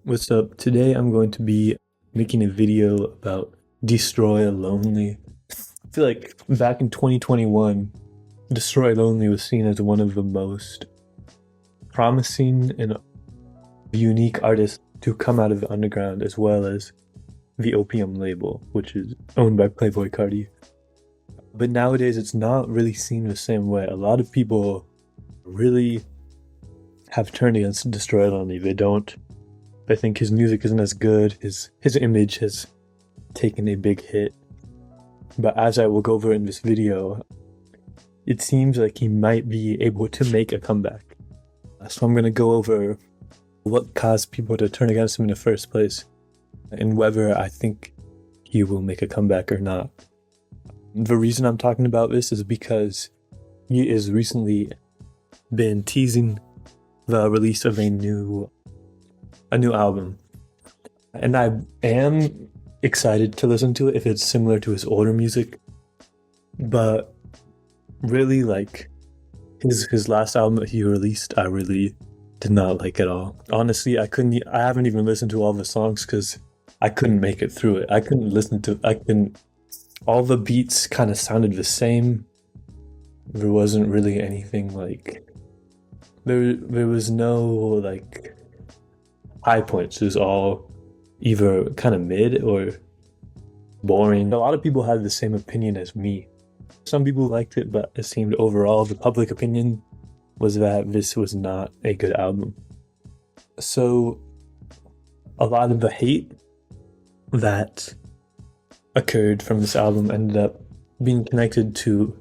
What's up? Today I'm going to be making a video about Destroy Lonely. I feel like back in 2021, Destroy Lonely was seen as one of the most promising and unique artists to come out of the underground, as well as the Opium label, which is owned by Playboi Carti. But nowadays it's not really seen the same way. A lot of people really have turned against Destroy Lonely. I think his music isn't as good. His image has taken a big hit. But as I will go over in this video, it seems like he might be able to make a comeback. So I'm going to go over what caused people to turn against him in the first place, and whether I think he will make a comeback or not. The reason I'm talking about this is because he has recently been teasing the release of a new album, and I am excited to listen to it if it's similar to his older music. But really, like his last album that he released, I really did not like at all. Honestly, I haven't even listened to all the songs because I couldn't make it through it. All the beats kind of sounded the same. There wasn't really anything like, there was no like high points. It was all either kind of mid or boring. A lot of people had the same opinion as me. Some people liked it, but it seemed overall the public opinion was that this was not a good album. So a lot of the hate that occurred from this album ended up being connected to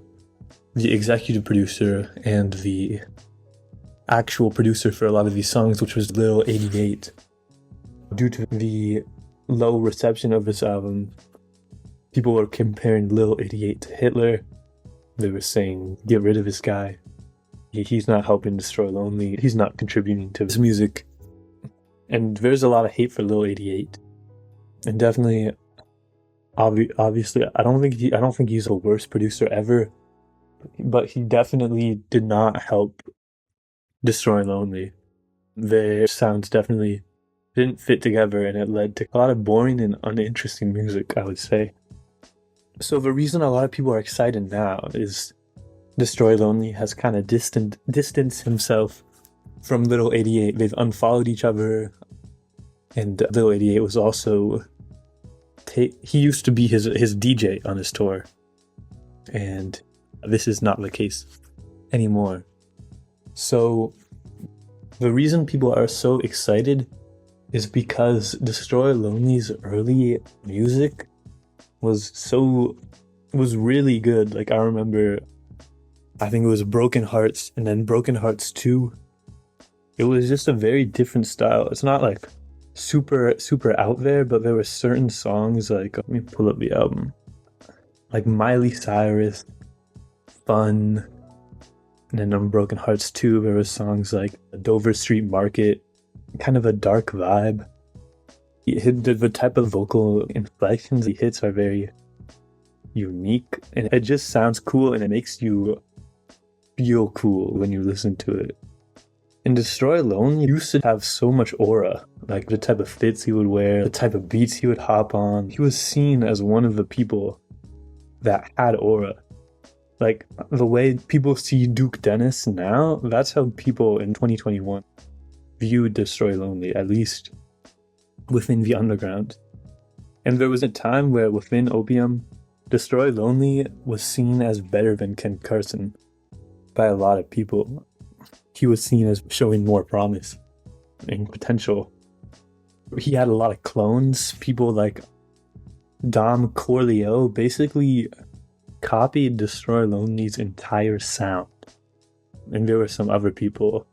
the executive producer and the actual producer for a lot of these songs, which was Lil 88. Due to the low reception of this album, people were comparing Lil 88 to Hitler. They were saying, get rid of this guy. He's not helping Destroy Lonely. He's not contributing to his music. And there's a lot of hate for Lil 88. And definitely, obviously, I don't think he's the worst producer ever, but he definitely did not help Destroy Lonely. Their sounds definitely didn't fit together, and it led to a lot of boring and uninteresting music, I would say. So the reason a lot of people are excited now is Destroy Lonely has kind of distanced himself from Lil 88. They've unfollowed each other, and Lil 88 was also he used to be his DJ on his tour, and this is not the case anymore. So the reason people are so excited is because Destroy Lonely's early music was really good. Like, I remember, I think it was Broken Hearts and then Broken Hearts 2. It was just a very different style. It's not like super out there, but there were certain songs, like, let me pull up the album, like Miley Cyrus, Fun. And then on Broken Hearts 2, there were songs like Dover Street Market, kind of a dark vibe. The type of vocal inflections he hits are very unique, and it just sounds cool, and it makes you feel cool when you listen to it. And Destroy Lonely used to have so much aura, like the type of fits he would wear, the type of beats he would hop on. He was seen as one of the people that had aura. Like, the way people see Duke Dennis now, that's how people in 2021 viewed Destroy Lonely, at least within the underground. And there was a time where within Opium, Destroy Lonely was seen as better than Carson by a lot of people. He was seen as showing more promise and potential. He had a lot of clones. People like Corleo basically copied Destroy Lonely's entire sound. And there were some other people.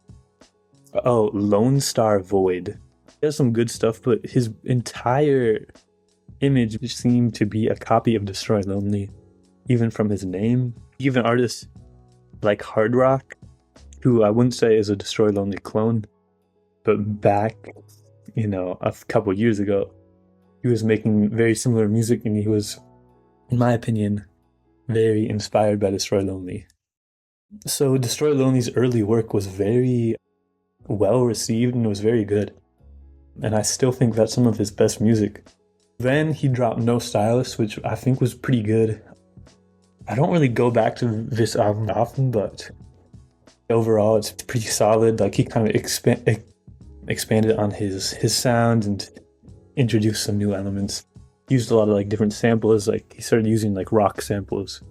Oh, Lonestarvoid. He has some good stuff, but his entire image seemed to be a copy of Destroy Lonely, even from his name. Even artists like Hardrock, who I wouldn't say is a Destroy Lonely clone, but back, a couple years ago, he was making very similar music, and he was, in my opinion, very inspired by Destroy Lonely. So Destroy Lonely's early work was very well received and was very good. and I still think that's some of his best music. Then he dropped No Stylist, which I think was pretty good. I don't really go back to this album often, but overall it's pretty solid. Like he kind of expanded on his sound and introduced some new elements. Used a lot of like different samples. Like he started using like rock samples,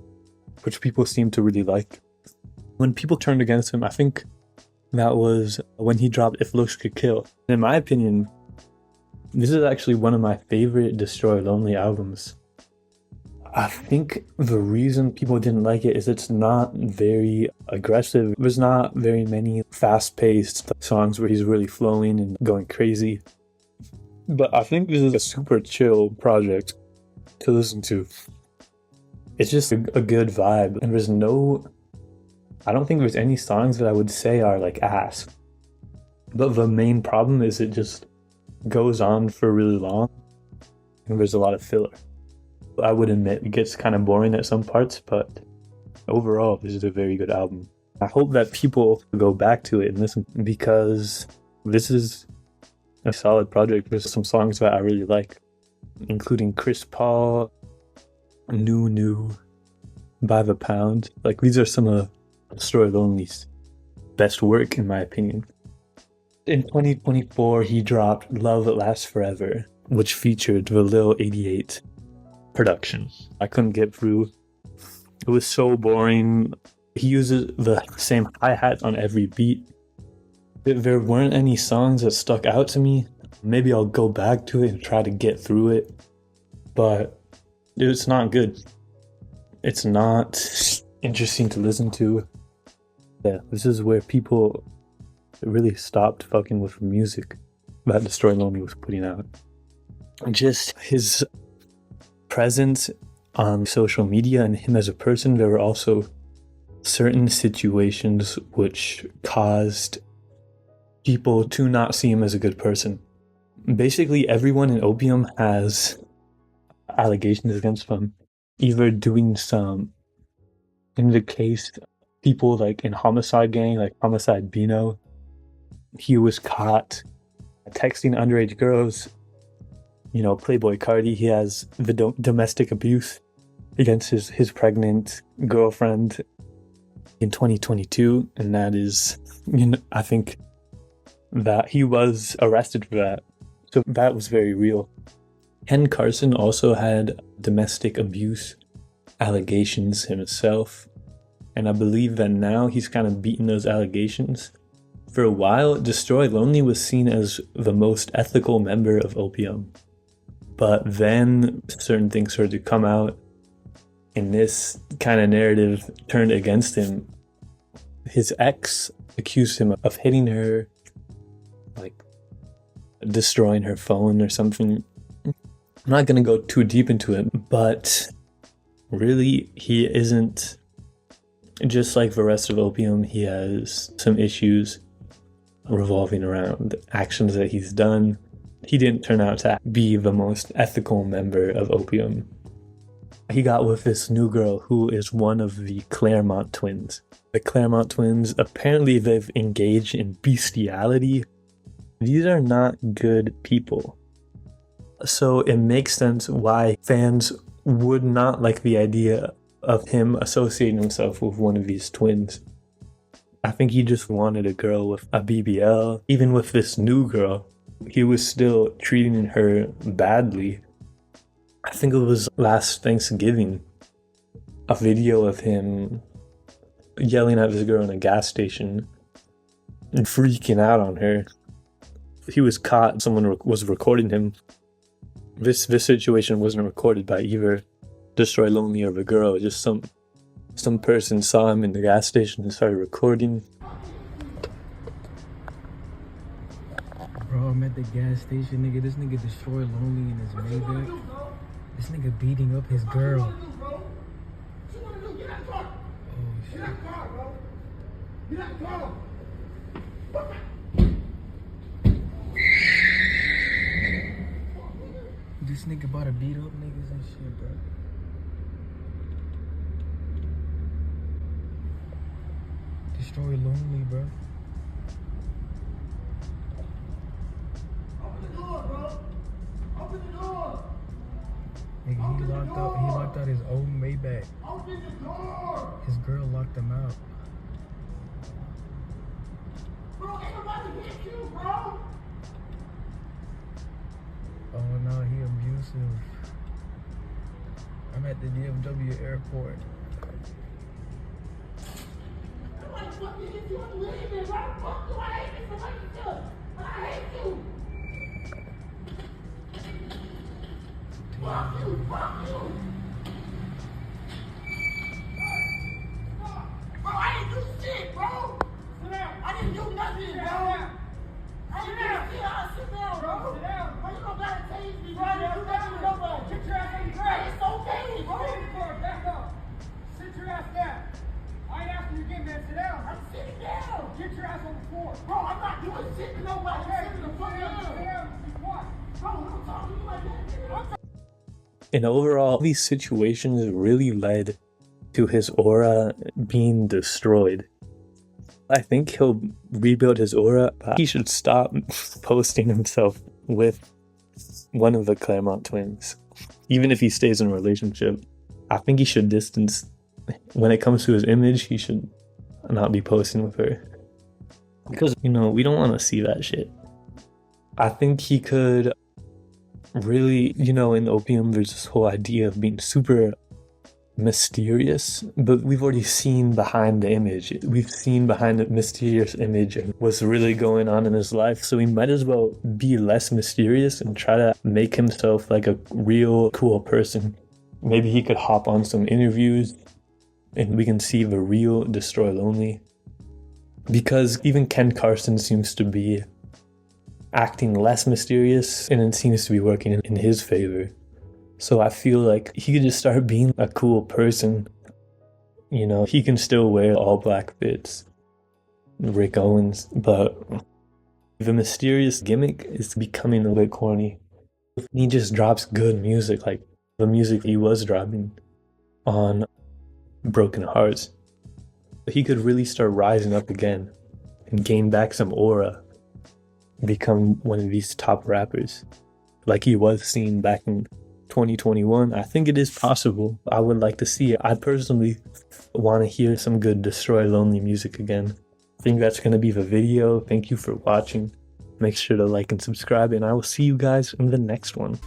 which people seem to really like. When people turned against him, I think that was when he dropped If Looks Could Kill. In my opinion, this is actually one of my favorite Destroy Lonely albums. I think the reason people didn't like it is it's not very aggressive. There's not very many fast-paced songs where he's really flowing and going crazy. But I think this is a super chill project to listen to. It's just a good vibe, and I don't think there's any songs that I would say are like ass. But the main problem is it just goes on for really long, and there's a lot of filler. I would admit it gets kind of boring at some parts, but overall, this is a very good album. I hope that people go back to it and listen, because this is a solid project. There's some songs that I really like, including Chris Paul, New, By the Pound. Like, these are some of Destroy Lonely's best work, in my opinion. In 2024, he dropped Love Lasts Forever, which featured the Lil 88 production. I couldn't get through. It was so boring. He uses the same hi-hat on every beat. There weren't any songs that stuck out to me. Maybe I'll go back to it and try to get through it, but it's not good. It's not interesting to listen to. Yeah, this is where people really stopped fucking with music that Destroy Lonely was putting out. Just his presence on social media and him as a person, there were also certain situations which caused people to not see him as a good person. Basically, everyone in Opium has allegations against them, either doing some, in the case, people like in Homicide Gang, like Homicide Bino, he was caught texting underage girls. You know, Playboi Carti, he has the domestic abuse against his pregnant girlfriend in 2022, and that is, I think that he was arrested for that. So that was very real. Carson also had domestic abuse allegations himself, and I believe that now he's kind of beaten those allegations. For a while, Destroy Lonely was seen as the most ethical member of Opium. But then certain things started to come out, and this kind of narrative turned against him. His ex accused him of hitting her, like destroying her phone or something. I'm not going to go too deep into it, but really he isn't just like the rest of Opium. He has some issues revolving around actions that he's done. He didn't turn out to be the most ethical member of Opium. He got with this new girl who is one of the Claremont twins. The Claremont twins, apparently they've engaged in bestiality. These are not good people. So it makes sense why fans would not like the idea of him associating himself with one of these twins. I think he just wanted a girl with a BBL. Even with this new girl, he was still treating her badly. I think it was last Thanksgiving, a video of him yelling at this girl in a gas station and freaking out on her. He was caught. Someone was recording him. This situation wasn't recorded by either Destroy Lonely or the girl. Just some person saw him in the gas station and started recording. Bro, I'm at the gas station, nigga. This nigga Destroy Lonely in his Maybach. This nigga beating up his girl. Oh, shit. This nigga about to beat up niggas and shit, bro. Destroy Lonely, bro. Nigga, he locked out his own Maybach. His girl locked him out. Oh no, he abusive. I'm at the DFW airport. Bro, I didn't do shit, bro. Sit down. I didn't do nothing, bro. I didn't do shit. I sit down, bro. Sit down. Bro, you don't gotta tase me, bro. I didn't do nothing to nobody. Get your ass on the ground. It's okay, bro. Stay in the car. Back up. Sit your ass down. I ain't asking you again, man. Sit down. I'm sitting down. Get your ass on the floor. Bro, I'm not doing shit to nobody. I'm sitting the fuck down. Sit down. Be quiet. Bro, I'm talking to you like that. And overall, these situations really led to his aura being destroyed. I think he'll rebuild his aura, but he should stop posting himself with one of the Claremont twins. Even if he stays in a relationship, I think he should distance. When it comes to his image, he should not be posting with her. Because, you know, we don't want to see that shit. I think he could really, you know, in opium, there's this whole idea of being super mysterious, but we've already seen behind the image. We've seen behind the mysterious image and what's really going on in his life. So he might as well be less mysterious and try to make himself like a real cool person. Maybe he could hop on some interviews and we can see the real Destroy Lonely. Because even Ken Carson seems to be acting less mysterious and it seems to be working in his favor. So I feel like he could just start being a cool person. You know, he can still wear all black fits, Rick Owens, but the mysterious gimmick is becoming a bit corny. He just drops good music, like the music he was dropping on Broken Hearts. He could really start rising up again and gain back some aura, become one of these top rappers like he was seen back in 2021. I think it is possible. I would like to see it. I personally want to hear some good Destroy Lonely music again. I think that's going to be the video. Thank you for watching. Make sure to like and subscribe, and I will see you guys in the next one.